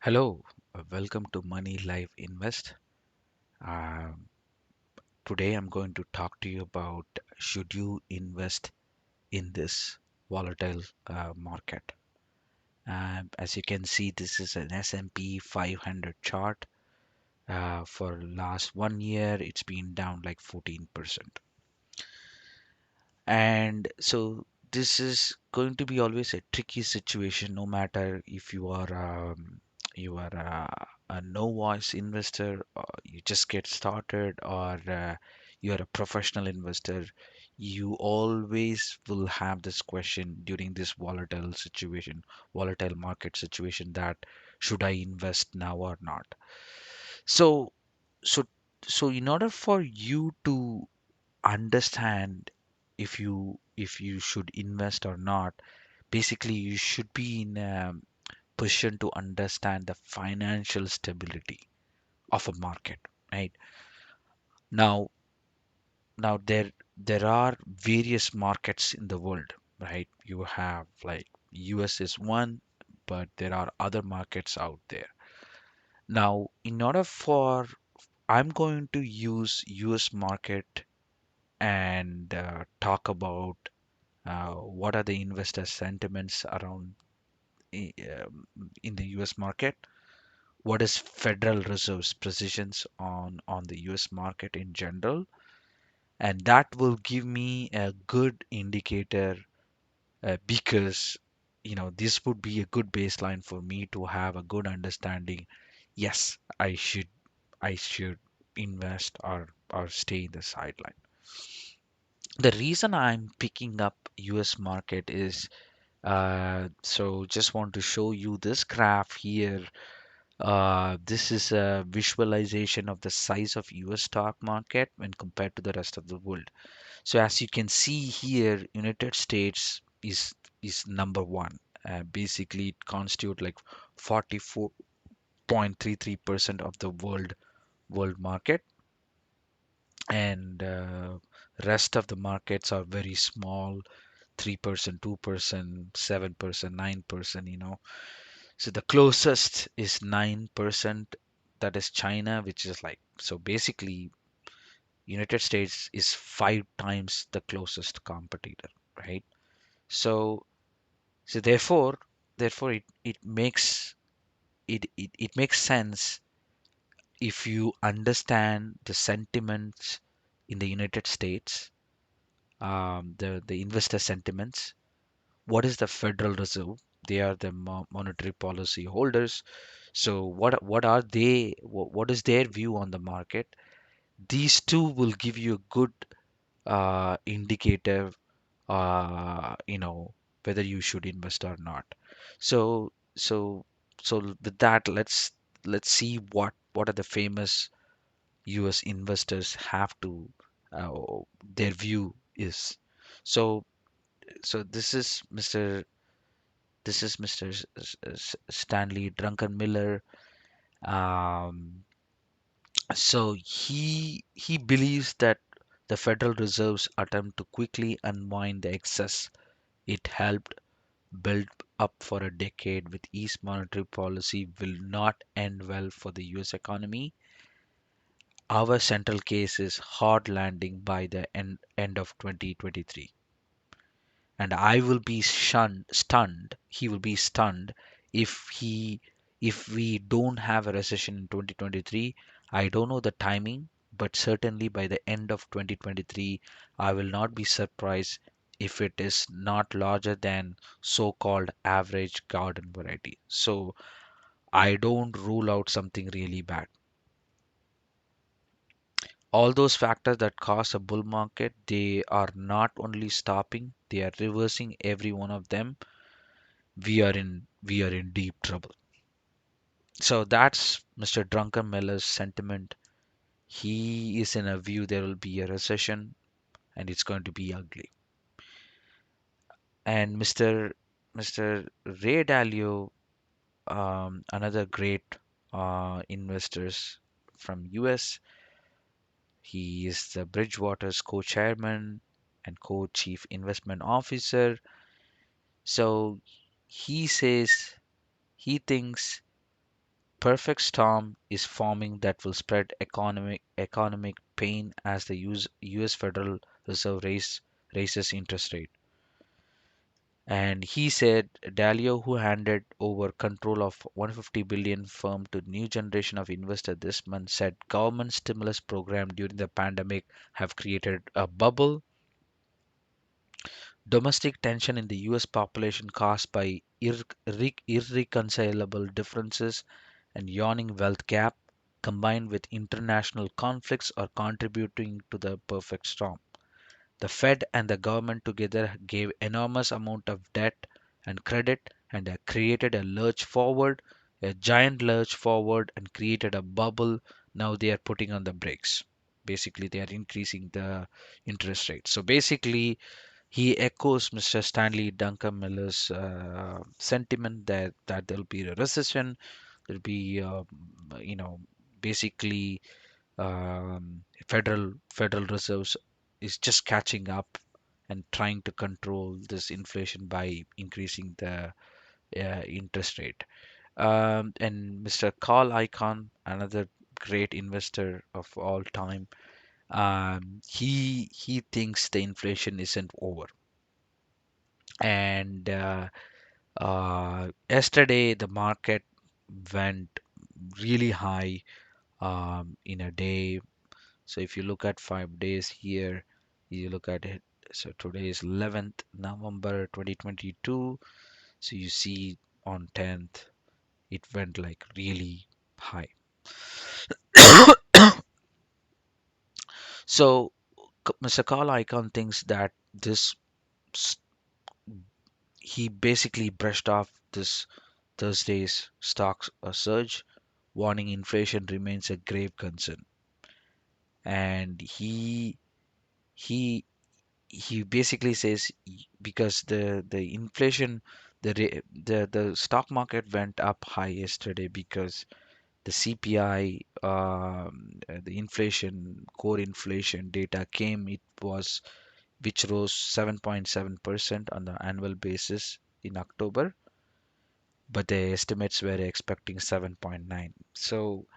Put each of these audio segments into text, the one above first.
Hello, welcome to Money Live Invest. Um, Today I'm going to talk to you about should you invest in this volatile market. As you can see, this is an S&P 500 chart. For last 1 year, it's been down like 14%. And so this is going to be always a tricky situation, no matter if you are a no voice investor, or you just get started, or you are a professional investor. You always will have this question during this volatile market situation, that should I invest now or not? So, so, so in order for you to understand if you should invest or not, basically you should be in a position to understand the financial stability of a market, right? Now now there there are various markets in the world, right? You have like US is one, but there are other markets out there. Now, in order for I'm going to use US market and talk about what are the investor sentiments around in the US market, what is Federal Reserve's positions on the US market in general, and that will give me a good indicator, because this would be a good baseline for me to have a good understanding. Yes, I should invest or stay in the sideline. The reason I'm picking up US market is, so just want to show you this graph here. This is a visualization of the size of US stock market when compared to the rest of the world. So as you can see here, United States is number one. Basically, it constitute like 44.33% of the world market, and rest of the markets are very small, 3%, 2%, 7%, 9%, So the closest is 9%, that is China, which is like, so basically United States is 5 times the closest competitor, right? So therefore it makes sense if you understand the sentiments in the United States, the investor sentiments. What is the Federal Reserve? They are the monetary policy holders. So what are they? What is their view on the market? These two will give you a good indicator, whether you should invest or not. So so with that, let's see what are the famous US investors have to, their view is. So so this is Mr. Stanley Druckenmiller. Um, so he believes that the Federal Reserve's attempt to quickly unwind the excess it helped build up for a decade with ease monetary policy will not end well for the US economy. Our central case is hard landing by the end of 2023. And I will be stunned. He will be stunned if he if we don't have a recession in 2023. I don't know the timing, but certainly by the end of 2023, I will not be surprised if it is not larger than so-called average garden variety. So I don't rule out something really bad. All those factors that cause a bull market, they are not only stopping, they are reversing every one of them. We are in deep trouble. So that's Mr. Druckenmiller's sentiment. He is in a view there will be a recession and it's going to be ugly. And Mr. Ray Dalio, another great investors from US, he is the Bridgewater's co-chairman and co-chief investment officer. So he says he thinks perfect storm is forming that will spread economic pain as the US Federal Reserve raises interest rate. And he said Dalio, who handed over control of 150 billion firm to new generation of investor this month, said government stimulus program during the pandemic have created a bubble. Domestic tension in the US population caused by irreconcilable differences and yawning wealth gap combined with international conflicts are contributing to the perfect storm. The Fed and the government together gave enormous amount of debt and credit and created a lurch forward, a giant lurch forward and created a bubble. Now they are putting on the brakes. Basically, they are increasing the interest rate. So basically, he echoes Mr. Stanley Duncan Miller's sentiment that there'll be a recession, there'll be, you know, basically Federal Reserves is just catching up and trying to control this inflation by increasing the interest rate. And Mr. Carl Icahn, another great investor of all time, he thinks the inflation isn't over. And yesterday the market went really high in a day. So if you look at 5 days here, you look at it. So today is 11th November 2022. So you see on 10th, it went like really high. So Mr. Carl Icahn thinks that this s- he basically brushed off this Thursday's stocks surge, warning inflation remains a grave concern. And he he basically says because the inflation the stock market went up high yesterday because the CPI the inflation core inflation data came, it was which rose 7.7% on the annual basis in October, but the estimates were expecting 7.9. So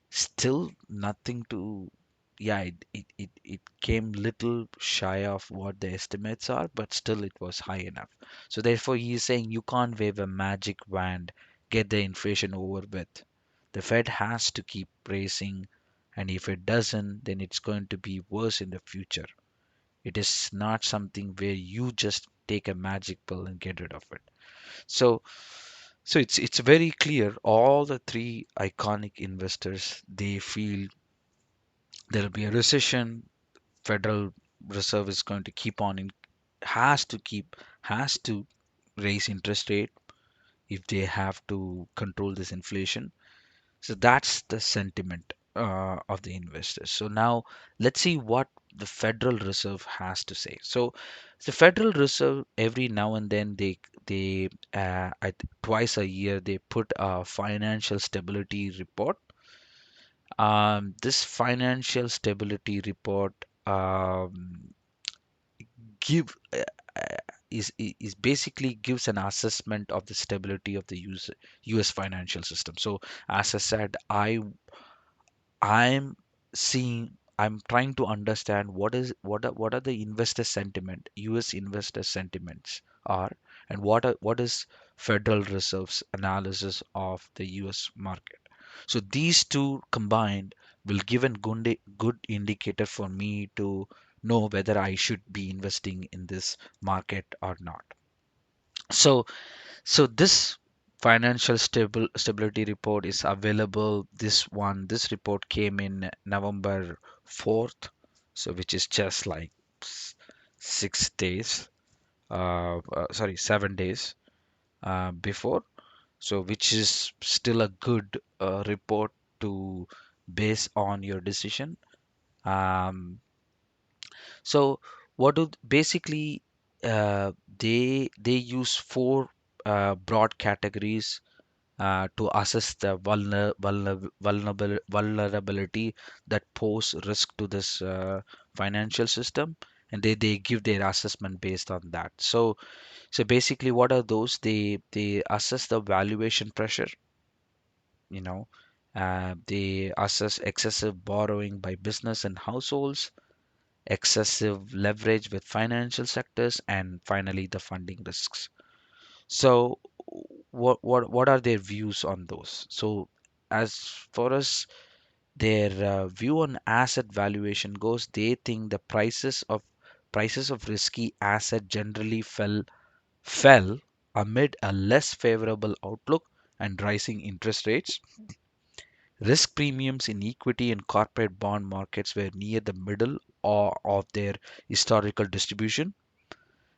still nothing to, yeah, it came little shy of what the estimates are, but still it was high enough. So therefore he is saying you can't wave a magic wand, get the inflation over with. The Fed has to keep raising, and if it doesn't, then it's going to be worse in the future. It is not something where you just take a magic pill and get rid of it. So it's very clear all the three iconic investors, they feel there'll be a recession. Federal Reserve is going to keep on has to raise interest rate if they have to control this inflation. So that's the sentiment of the investors. So now let's see what the Federal Reserve has to say. So the Federal Reserve every now and then twice a year they put a financial stability report. This financial stability report give is basically gives an assessment of the stability of the US financial system. So as I said, I'm trying to understand what are the investor sentiment, US investor sentiments are, and what is Federal Reserve's analysis of the US market. So these two combined will give a good indicator for me to know whether I should be investing in this market or not. So this financial stability report is available. This report came in November 4th, so which is just like 6 days, sorry, 7 days before. So which is still a good report to base on your decision. Um, so what do basically they use four broad categories to assess the vulnerability that pose risk to this financial system, and they give their assessment based on that. So basically what are those? They assess the valuation pressure, you know, they assess excessive borrowing by business and households, excessive leverage with financial sectors, and finally the funding risks. So, what are their views on those? So, as far as their view on asset valuation goes, they think the prices of risky asset generally fell amid a less favorable outlook and rising interest rates. Risk premiums in equity and corporate bond markets were near the middle or of their historical distribution,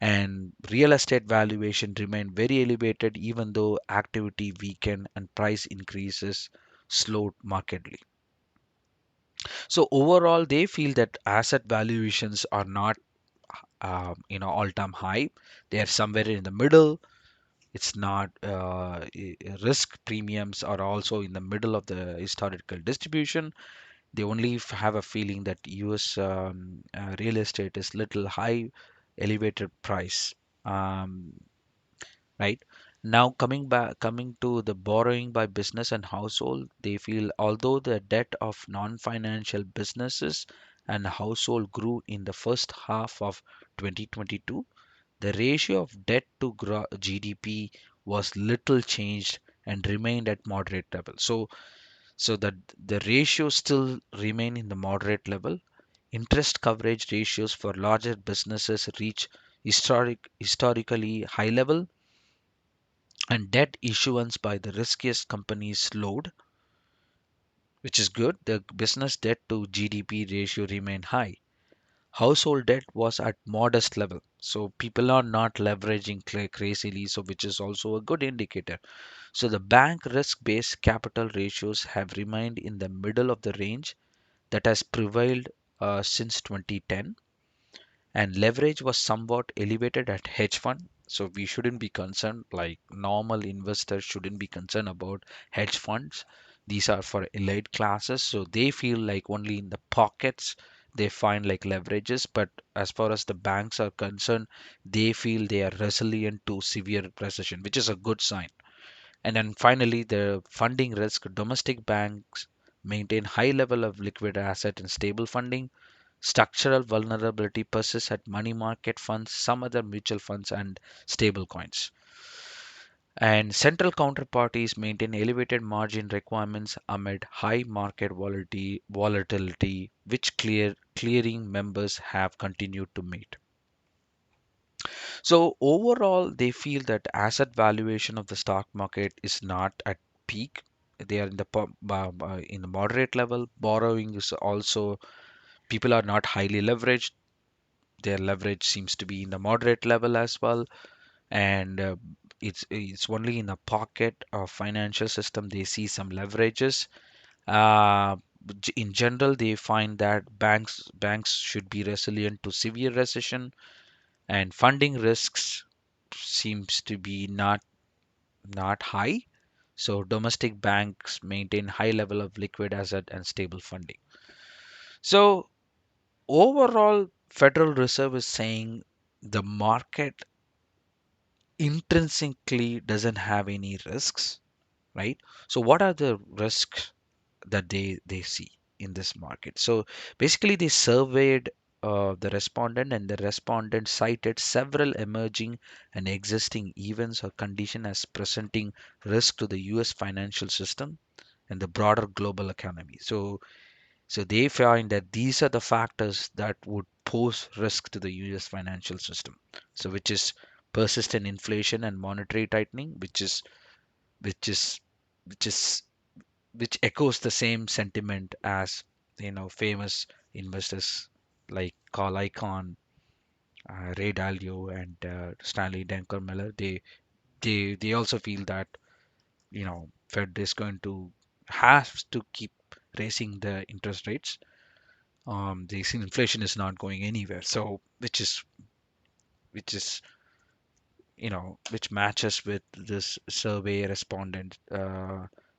and real estate valuation remained very elevated even though activity weakened and price increases slowed markedly. So overall, they feel that asset valuations are not, all-time high. They are somewhere in the middle. It's not risk premiums are also in the middle of the historical distribution. They only have a feeling that U.S. Real estate is little high, elevated price. Um, right now, coming to the borrowing by business and household, they feel although the debt of non-financial businesses and household grew in the first half of 2022, the ratio of debt to GDP was little changed and remained at moderate level. So that the ratios still remain in the moderate level. Interest coverage ratios for larger businesses reach historically high level, and debt issuance by the riskiest companies slowed, which is good. The business debt to GDP ratio remained high. Household debt was at modest level, so people are not leveraging crazily, so which is also a good indicator. So the bank risk-based capital ratios have remained in the middle of the range that has prevailed since 2010, and leverage was somewhat elevated at hedge fund, so we shouldn't be concerned, like normal investors shouldn't be concerned about hedge funds. These are for elite classes, so they feel like only in the pockets they find like leverages, but as far as the banks are concerned, they feel they are resilient to severe recession, which is a good sign. And then finally, the funding risk. Domestic banks maintain high level of liquid asset and stable funding. Structural vulnerability persists at money market funds, some other mutual funds, and stable coins. And central counterparties maintain elevated margin requirements amid high market volatility, which clearing members have continued to meet. So overall, they feel that asset valuation of the stock market is not at peak. They are in the in the moderate level. Borrowing is also, people are not highly leveraged. Their leverage seems to be in the moderate level as well, and it's only in a pocket of financial system they see some leverages. Uh, in general, they find that banks should be resilient to severe recession, and funding risks seems to be not high. So domestic banks maintain high level of liquid asset and stable funding. So overall, Federal Reserve is saying the market intrinsically doesn't have any risks, right? So what are the risks that they see in this market? So basically, they surveyed the respondent, and the respondent cited several emerging and existing events or condition as presenting risk to the U.S. financial system and the broader global economy. So they find that these are the factors that would pose risk to the US financial system. So which is persistent inflation and monetary tightening, which is which is which echoes the same sentiment as famous investors like Carl Icahn, Ray Dalio, and Stanley Druckenmiller. They also feel that Fed is going to have to keep raising the interest rates. The inflation is not going anywhere, so which is which matches with this survey respondent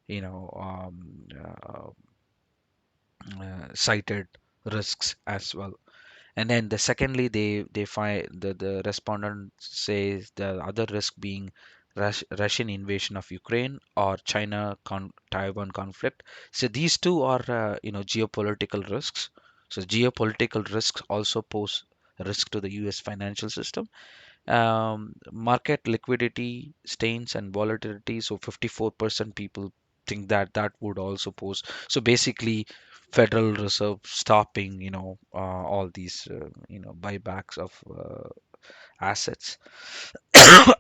you know cited risks as well. And then the secondly, they find the respondent says the other risk being Russian invasion of Ukraine or Taiwan conflict. So these two are geopolitical risks. So geopolitical risks also pose a risk to the U.S. financial system. Market liquidity stains and volatility. So 54% people think that that would also pose. So basically, Federal Reserve stopping, all these, buybacks of assets,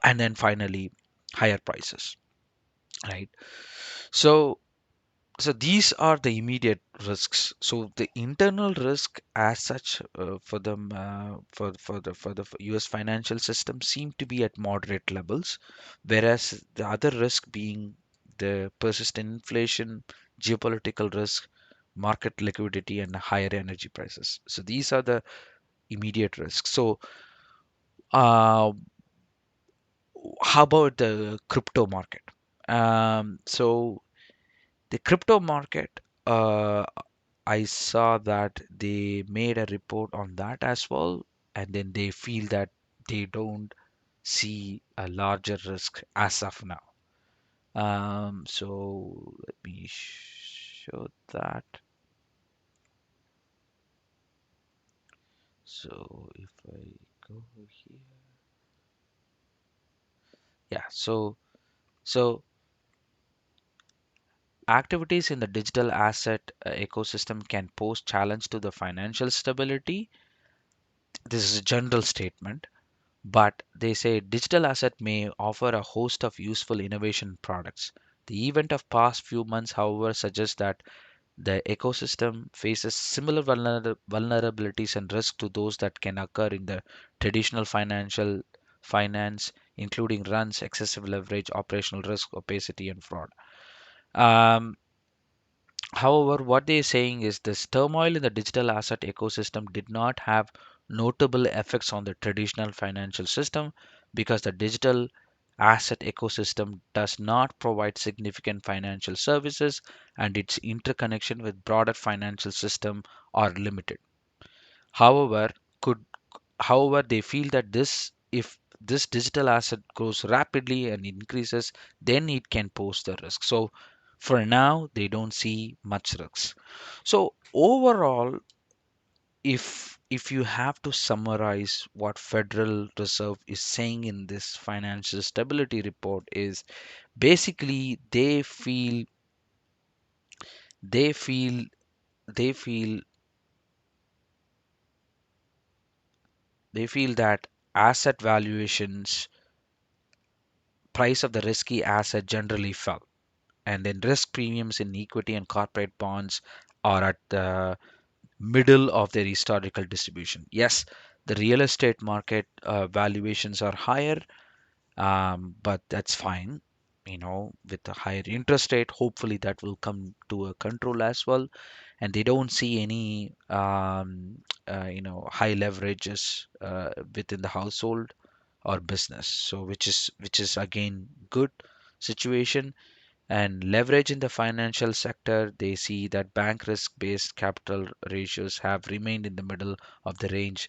and then finally higher prices, right? So so these are the immediate risks. So the internal risk as such for them for the US financial system seem to be at moderate levels, whereas the other risk being the persistent inflation, geopolitical risk, market liquidity, and higher energy prices. So these are the immediate risks. So uh, how about the crypto market? So the crypto market, I saw that they made a report on that as well, and then they feel that they don't see a larger risk as of now. So let me show that. So if I go here, yeah. So activities in the digital asset ecosystem can pose challenge to the financial stability. This is a general statement, but they say digital asset may offer a host of useful innovation products. The event of past few months, however, suggests that the ecosystem faces similar vulnerabilities and risks to those that can occur in the traditional financial finance, including runs, excessive leverage, operational risk, opacity, and fraud. Um, However, what they're saying is this turmoil in the digital asset ecosystem did not have notable effects on the traditional financial system because the digital asset ecosystem does not provide significant financial services and its interconnection with broader financial system are limited. However, could however they feel that this if this digital asset grows rapidly and increases, then it can pose the risk. So for now, they don't see much risks. So overall, if you have to summarize what Federal Reserve is saying in this financial stability report is basically they feel they feel they feel that asset valuations, price of the risky asset generally fell, and then risk premiums in equity and corporate bonds are at the middle of their historical distribution. Yes, the real estate market valuations are higher, but that's fine. With a higher interest rate, hopefully that will come to a control as well. And they don't see any, high leverages within the household or business. So which is again good situation. And leverage in the financial sector, they see that bank risk based capital ratios have remained in the middle of the range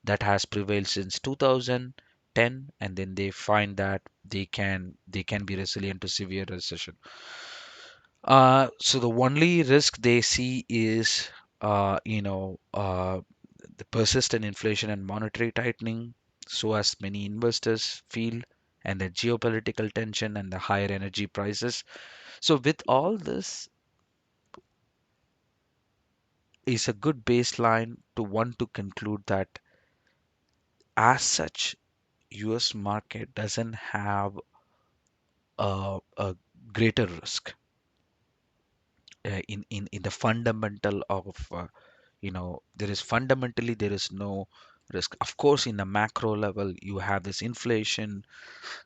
that has prevailed since 2010, and then they find that they can be resilient to severe recession. So the only risk they see is the persistent inflation and monetary tightening, so as many investors feel, and the geopolitical tension and the higher energy prices. So with all this is a good baseline to want to conclude that as such, US market doesn't have a greater risk in the fundamental of there is fundamentally there is no risk. Of course, in the macro level, you have this inflation,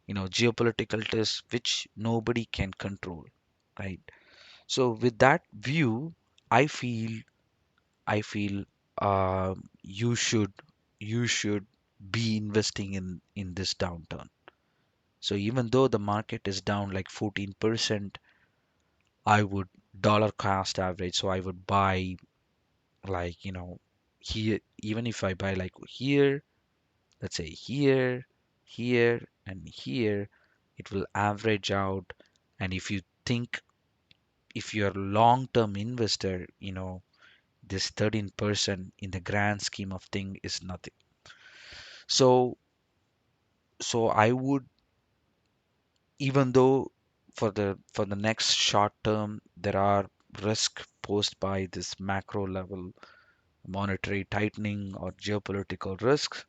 geopolitical test which nobody can control, right? So with that view, I feel I feel you should be investing in this downturn. So even though the market is down like 14%, I would dollar cost average. So I would buy like, here, even if I buy like here, let's say here, here, and here, it will average out. And if you think, if you're a long-term investor, this 13% in the grand scheme of thing is nothing. So, so I would, even though for the next short term there are risks posed by this macro level monetary tightening or geopolitical risks,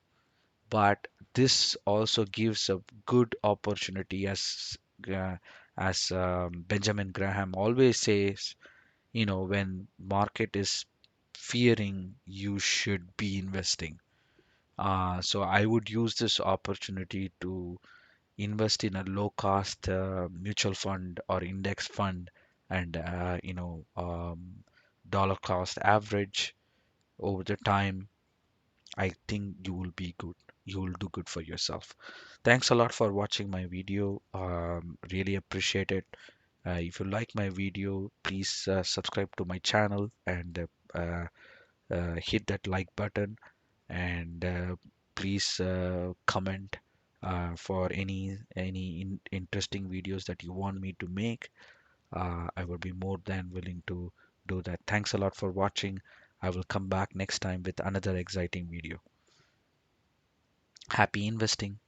but this also gives a good opportunity, uh, as Benjamin Graham always says, when market is fearing, you should be investing. So I would use this opportunity to invest in a low cost mutual fund or index fund, and dollar cost average over the time. I think you will be good. You will do good for yourself. Thanks a lot for watching my video. Really appreciate it. If you like my video, please subscribe to my channel and hit that like button, and please comment for any interesting videos that you want me to make. I would be more than willing to do that. Thanks a lot for watching. I will come back next time with another exciting video. Happy investing.